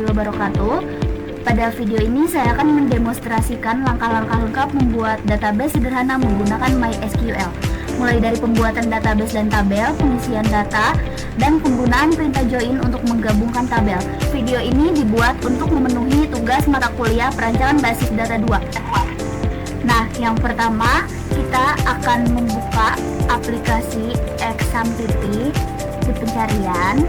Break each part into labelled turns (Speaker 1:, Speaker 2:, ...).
Speaker 1: warahmatullahi wabarakatuh. Pada video ini saya akan mendemonstrasikan langkah-langkah lengkap membuat database sederhana menggunakan MySQL. Mulai dari pembuatan database dan tabel, pengisian data, dan penggunaan perintah join untuk menggabungkan tabel. Video ini dibuat untuk memenuhi tugas mata kuliah Perancangan Basis Data 2. Nah, yang pertama kita akan membuka aplikasi Example di pencarian.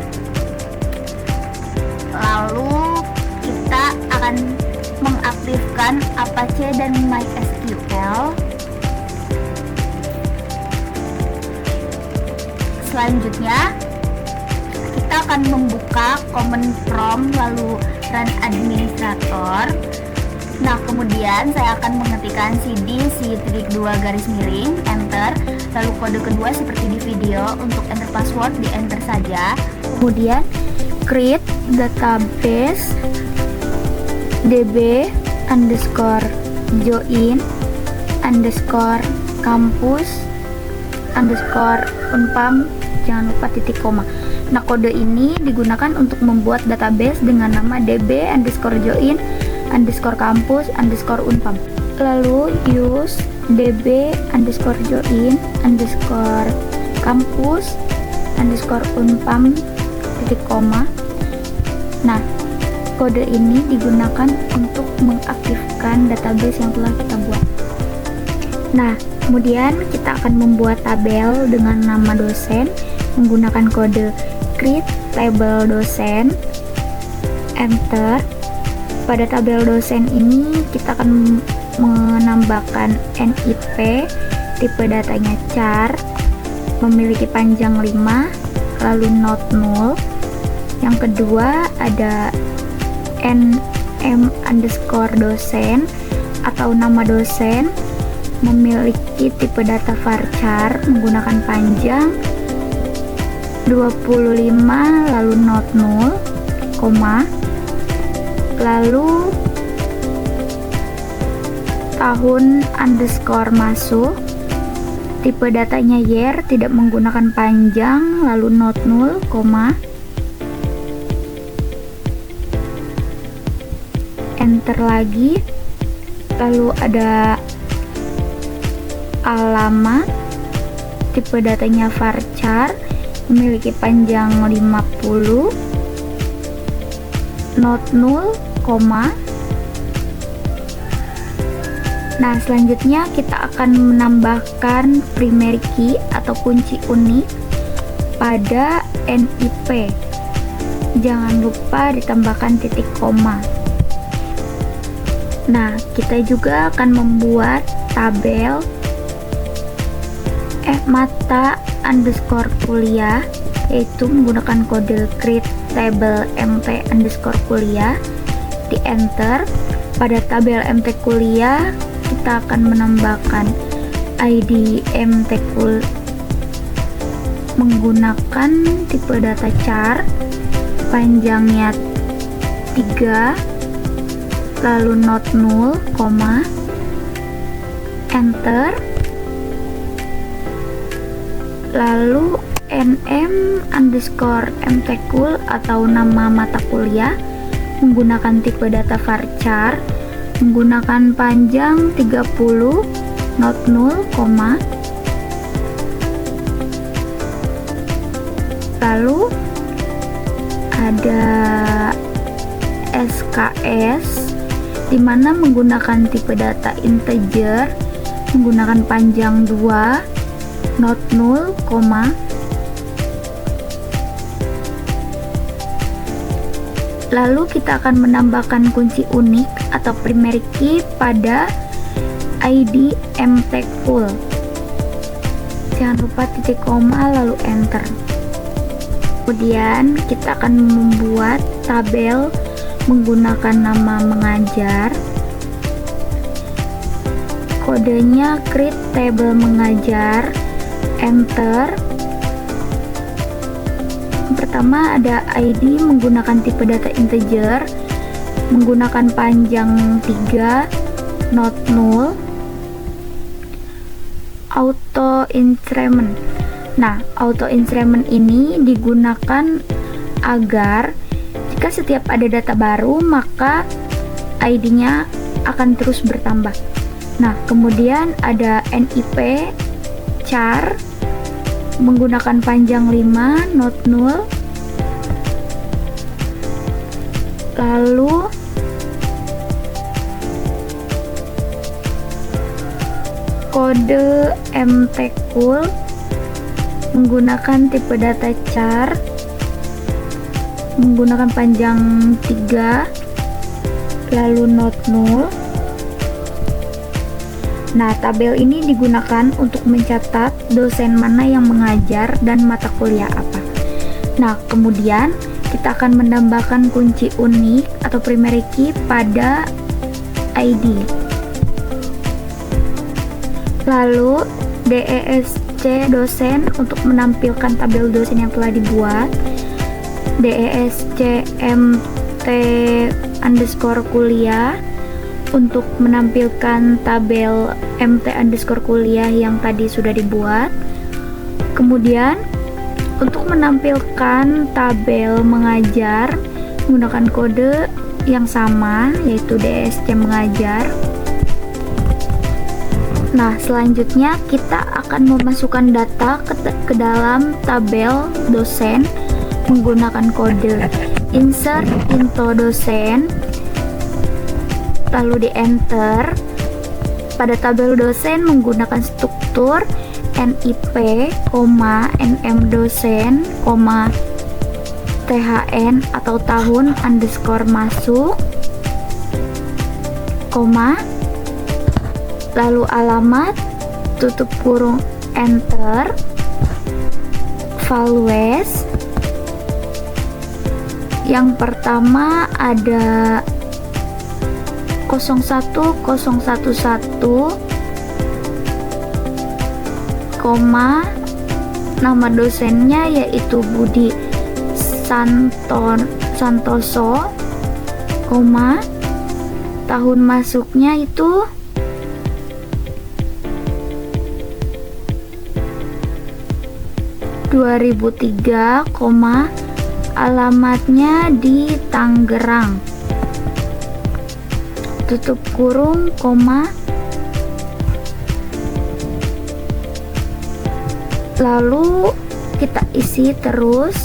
Speaker 1: Lalu kita akan mengaktifkan Apache dan MySQL. Selanjutnya kita akan membuka command prompt lalu run administrator. Nah, kemudian saya akan mengetikkan cd c-2 garis miring enter, lalu kode kedua seperti di video. Untuk enter password di enter saja. Kemudian create database db underscore join underscore campus underscore unpam, jangan lupa titik koma. Nah, kode ini digunakan untuk membuat database dengan nama db underscore join underscore campus underscore unpam. Lalu use db underscore join underscore campus underscore unpam titik koma. Nah, kode ini digunakan untuk mengaktifkan database yang telah kita buat. Nah, kemudian kita akan membuat tabel dengan nama dosen menggunakan kode create table dosen enter. Pada tabel dosen ini kita akan menambahkan NIP, tipe datanya char, memiliki panjang 5, lalu not null. Yang kedua ada nm underscore dosen atau nama dosen, memiliki tipe data varchar menggunakan panjang 25, lalu not null, koma. Lalu tahun underscore masuk, tipe datanya year, tidak menggunakan panjang, lalu not null, koma. Enter lagi. Lalu ada alamat, tipe datanya varchar, memiliki panjang 50, not null, koma. Nah, selanjutnya kita akan menambahkan primary key atau kunci unik pada NIP. Jangan lupa ditambahkan titik koma. Nah, kita juga akan membuat tabel mata underscore kuliah, yaitu menggunakan kode create table mt underscore kuliah, di enter. Pada tabel mt kuliah kita akan menambahkan id mt menggunakan tipe data char, panjangnya 3, lalu not null, koma. Enter. Lalu nm underscore mtkul atau nama mata kuliah menggunakan tipe data varchar menggunakan panjang 30, not null, koma. Lalu ada SKS dimana menggunakan tipe data integer menggunakan panjang 2, not null, koma. Lalu kita akan menambahkan kunci unik atau primary key pada id mtkul. Jangan lupa titik koma lalu enter. Kemudian kita akan membuat tabel menggunakan nama mengajar. Kodenya create table mengajar, enter. Pertama ada ID menggunakan tipe data integer menggunakan panjang 3, not null. Auto increment. Nah, auto increment ini digunakan agar Jika setiap ada data baru, maka ID-nya akan terus bertambah. Nah, kemudian ada NIP char menggunakan panjang 5, not 0. Lalu kode mtcool menggunakan tipe data char menggunakan panjang 3, lalu not 0. Nah, tabel ini digunakan untuk mencatat dosen mana yang mengajar dan mata kuliah apa. Nah, kemudian kita akan menambahkan kunci unik atau primary key pada ID. Lalu DESC dosen untuk menampilkan tabel dosen yang telah dibuat. DESC MT underscore kuliah untuk menampilkan tabel MT underscore kuliah yang tadi sudah dibuat. Kemudian untuk menampilkan tabel mengajar menggunakan kode yang sama, yaitu DSC mengajar. Nah, selanjutnya kita akan memasukkan data ke dalam tabel dosen menggunakan kode insert into dosen, lalu di enter. Pada tabel dosen menggunakan struktur NIP, NM dosen, THN atau tahun underscore masuk, lalu alamat, tutup kurung, enter, values. Yang pertama ada 01011, nama dosennya yaitu Budi Santoso, tahun masuknya itu 2003, alamatnya di Tangerang, tutup kurung, lalu kita isi terus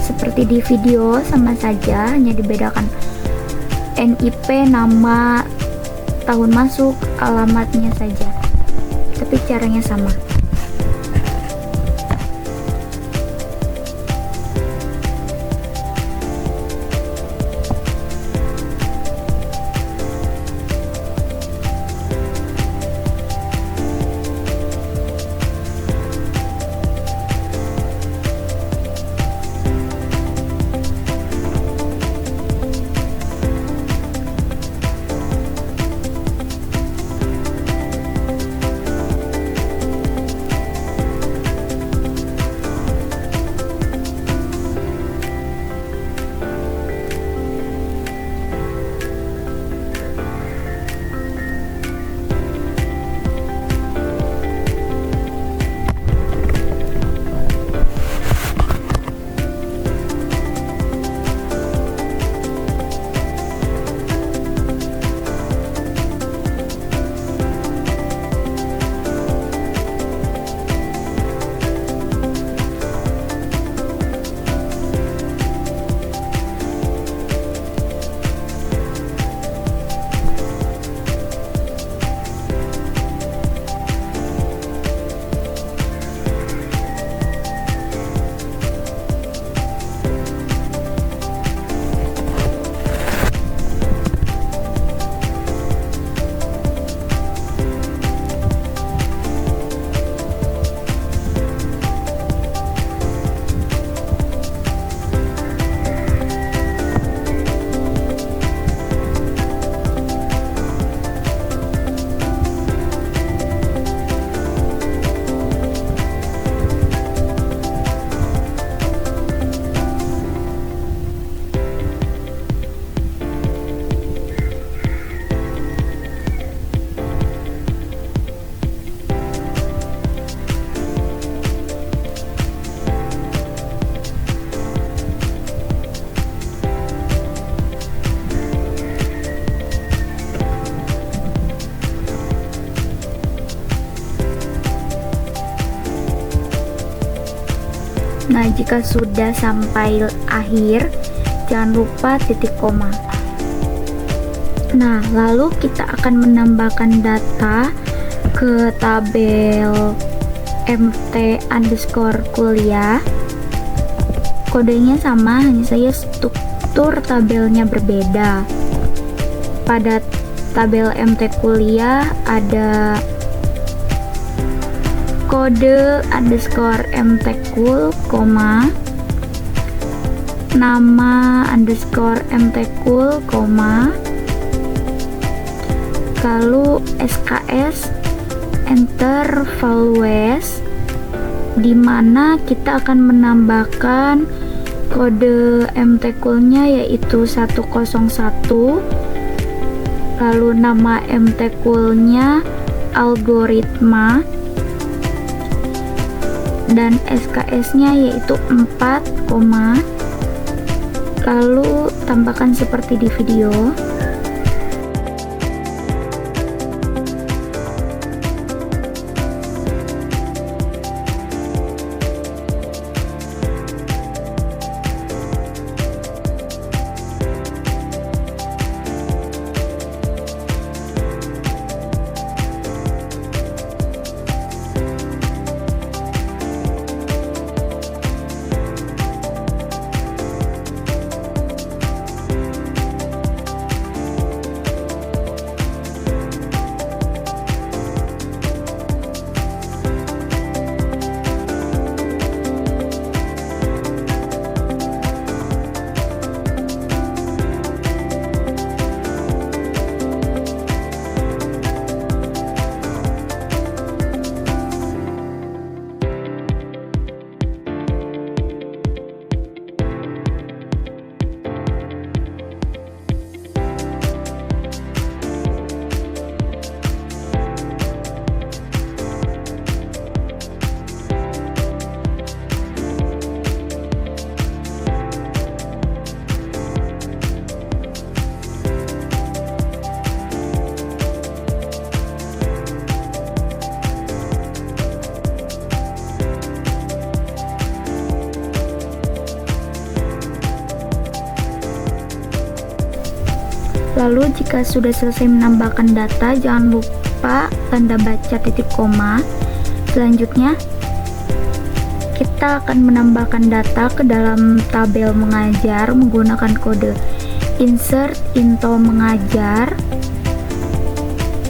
Speaker 1: seperti di video, sama saja, hanya dibedakan NIP, nama, tahun masuk, alamatnya saja, tapi caranya sama. Nah, jika sudah sampai akhir, jangan lupa titik koma. Nah, lalu kita akan menambahkan data ke tabel MT underscore kuliah. Kodenya sama, hanya saja struktur tabelnya berbeda. Pada tabel MT kuliah ada kode underscore mtkul, nama underscore mtkul, lalu SKS enter values, di mana kita akan menambahkan kode mtkulnya yaitu 101, lalu nama mtkulnya algoritma, dan SKS-nya yaitu 4, lalu tambahkan seperti di video. Lalu jika sudah selesai menambahkan data, jangan lupa tanda baca titik koma. Selanjutnya kita akan menambahkan data ke dalam tabel mengajar menggunakan kode insert into mengajar,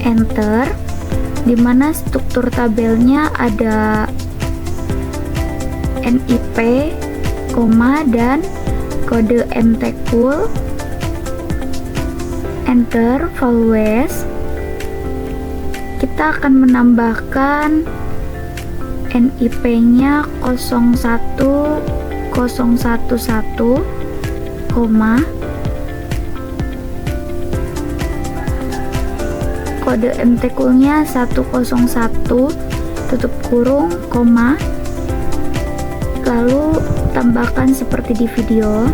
Speaker 1: enter, di mana struktur tabelnya ada NIP, dan kode mtkul, enter values. Kita akan menambahkan NIP-nya 01011, kode mtkul-nya 101, tutup kurung, lalu tambahkan seperti di video.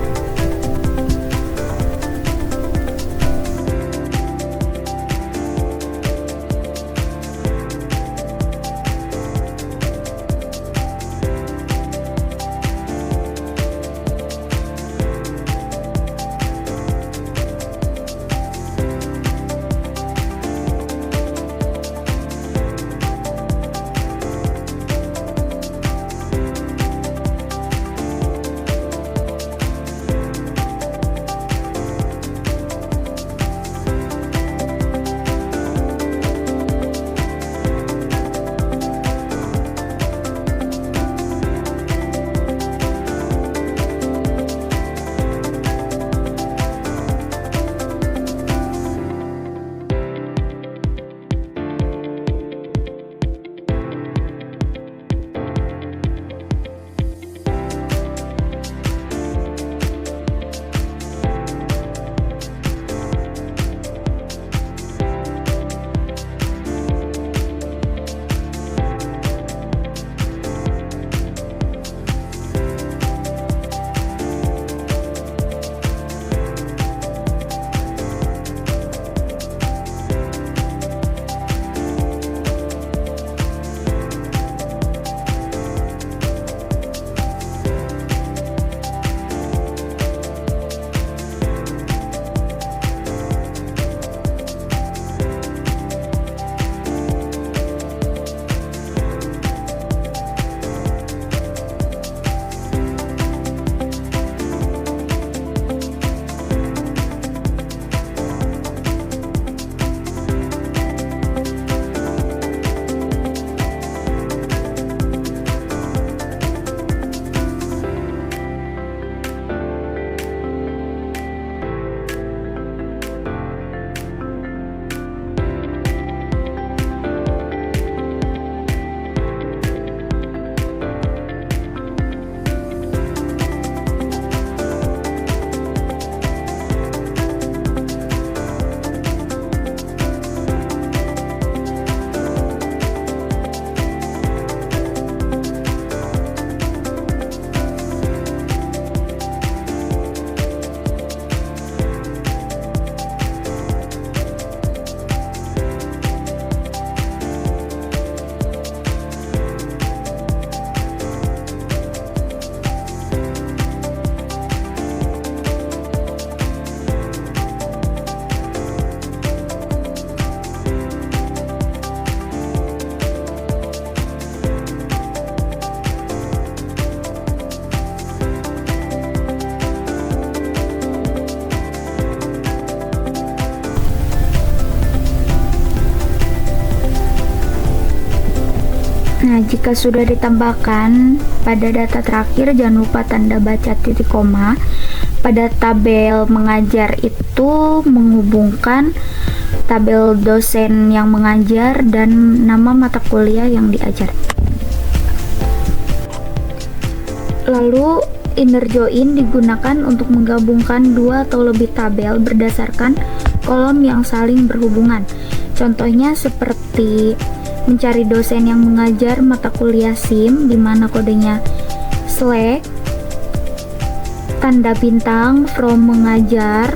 Speaker 1: Nah, jika sudah ditambahkan pada data terakhir, jangan lupa tanda baca titik koma. Pada tabel mengajar itu menghubungkan tabel dosen yang mengajar dan nama mata kuliah yang diajar. Lalu, inner join digunakan untuk menggabungkan dua atau lebih tabel berdasarkan kolom yang saling berhubungan. Contohnya seperti mencari dosen yang mengajar mata kuliah SIM, di mana kodenya /, tanda bintang from mengajar,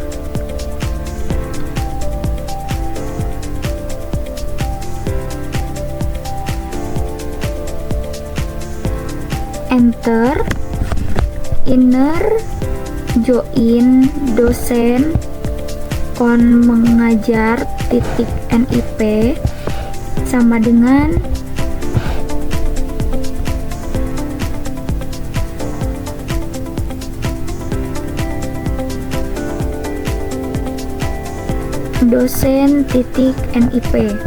Speaker 1: enter, inner join dosen kon mengajar titik NIP sama dengan dosen titik NIP.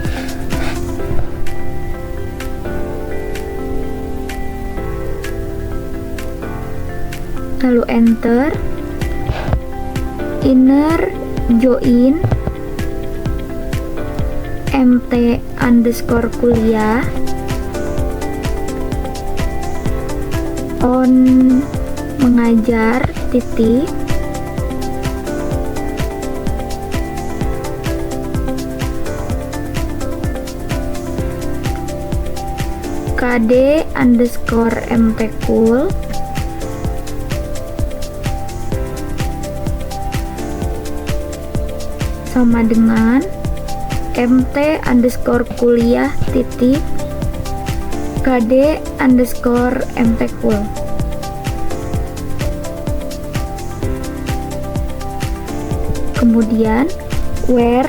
Speaker 1: Lalu enter, inner join MT underscore kuliah on mengajar titik KD underscore MT Kul sama dengan MT underscore kuliah titik KD underscore MT Kul. Kemudian where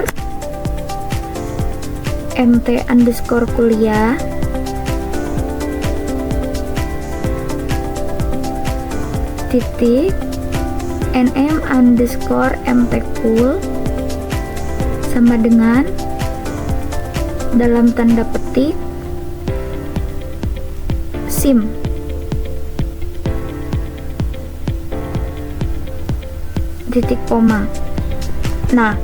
Speaker 1: MT underscore kuliah titik NM underscore MT Kul sama dengan dalam tanda petik SIM. Titik koma. Nah,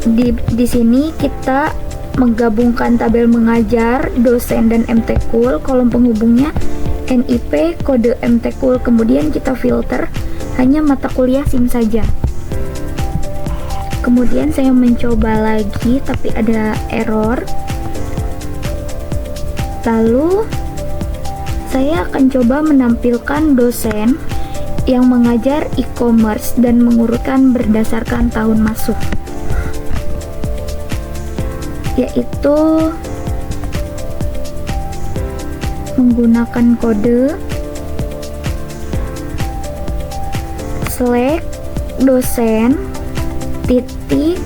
Speaker 1: di sini kita menggabungkan tabel mengajar, dosen dan MT Kul, kolom penghubungnya NIP, kode MT Kul, kemudian kita filter hanya mata kuliah SIM saja. Kemudian saya mencoba lagi tapi ada error. Lalu saya akan coba menampilkan dosen yang mengajar e-commerce dan mengurutkan berdasarkan tahun masuk, yaitu menggunakan kode / dosen titik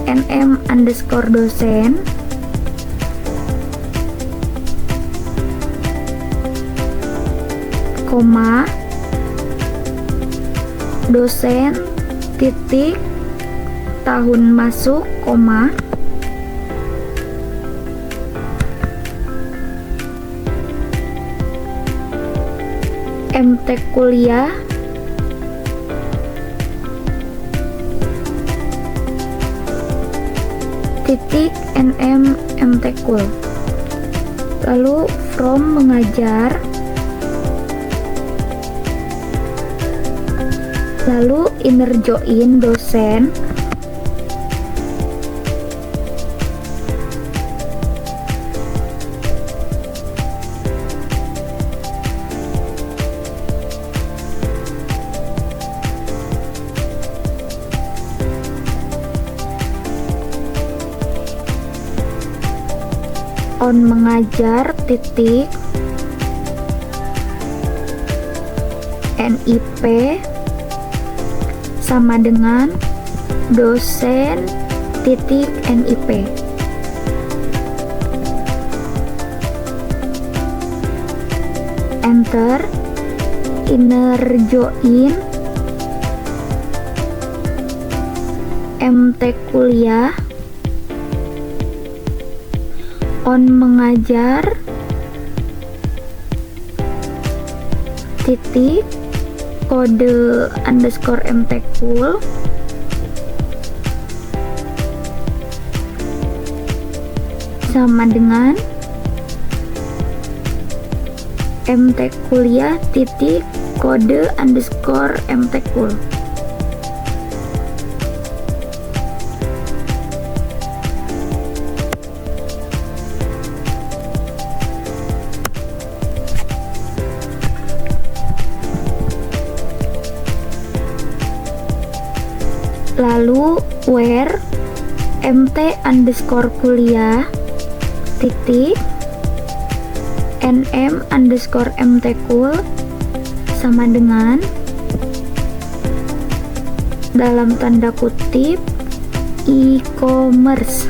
Speaker 1: nm underscore dosen koma dosen titik tahun masuk koma MT kuliah titik nm MT Kul. Lalu from mengajar, lalu inner join dosen on mengajar titik NIP sama dengan dosen titik NIP. Enter, inner join MT kuliah on mengajar titik kode underscore mtkul sama dengan mtkuliah titik kode underscore mtkul. Lalu where mt underscore kuliah titik nm underscore mtkul sama dengan dalam tanda kutip e-commerce.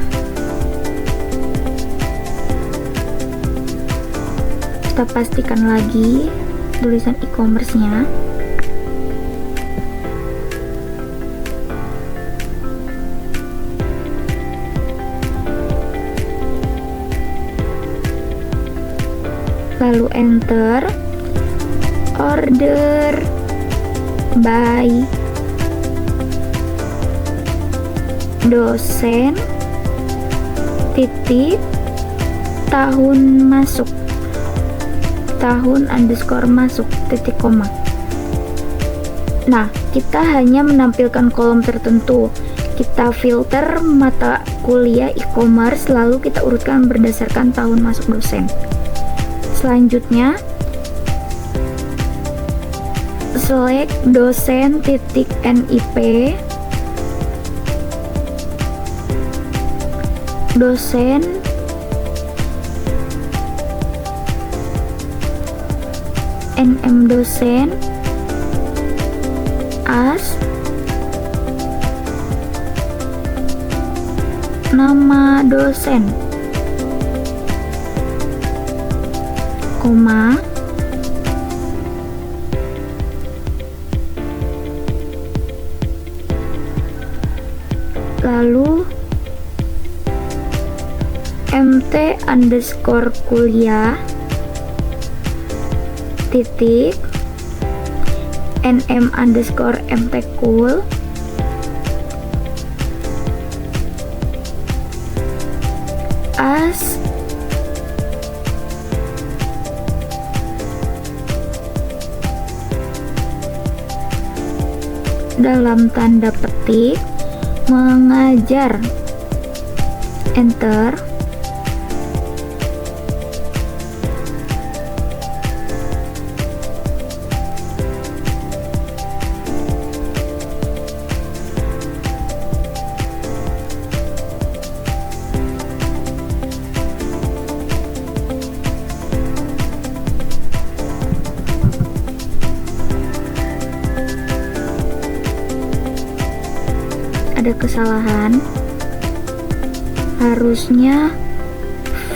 Speaker 1: Kita pastikan lagi tulisan e-commerce-nya. Lalu enter order by dosen titik tahun masuk, tahun underscore masuk titik koma. Nah, kita hanya menampilkan kolom tertentu. Kita filter mata kuliah e-commerce, lalu kita urutkan berdasarkan tahun masuk dosen. Selanjutnya select dosen titik NIP, dosen NM dosen as nama dosen, koma, lalu mt underscore kuliah titik nm underscore mtkul as dalam tanda petik mengajar, enter. Ada kesalahan, harusnya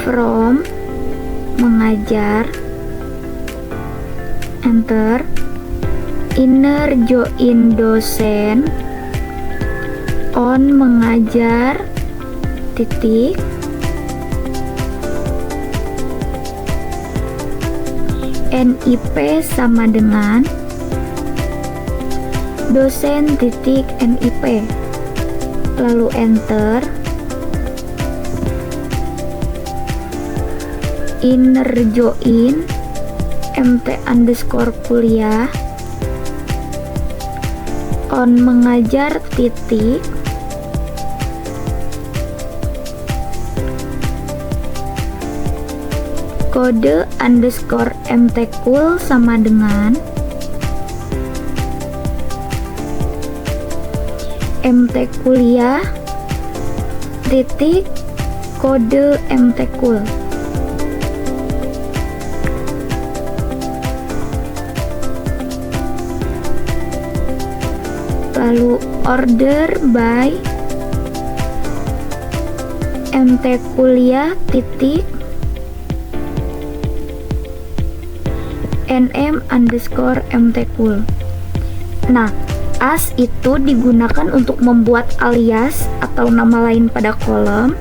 Speaker 1: from mengajar, enter, inner join dosen on mengajar titik NIP sama dengan dosen titik NIP, lalu enter, inner join mt underscore kuliah on mengajar titik kode underscore mtkul sama dengan mt kuliah titik kode mtkul. Lalu order by mt kuliah titik nm underscore mtkul. Nah, as itu digunakan untuk membuat alias atau nama lain pada kolom.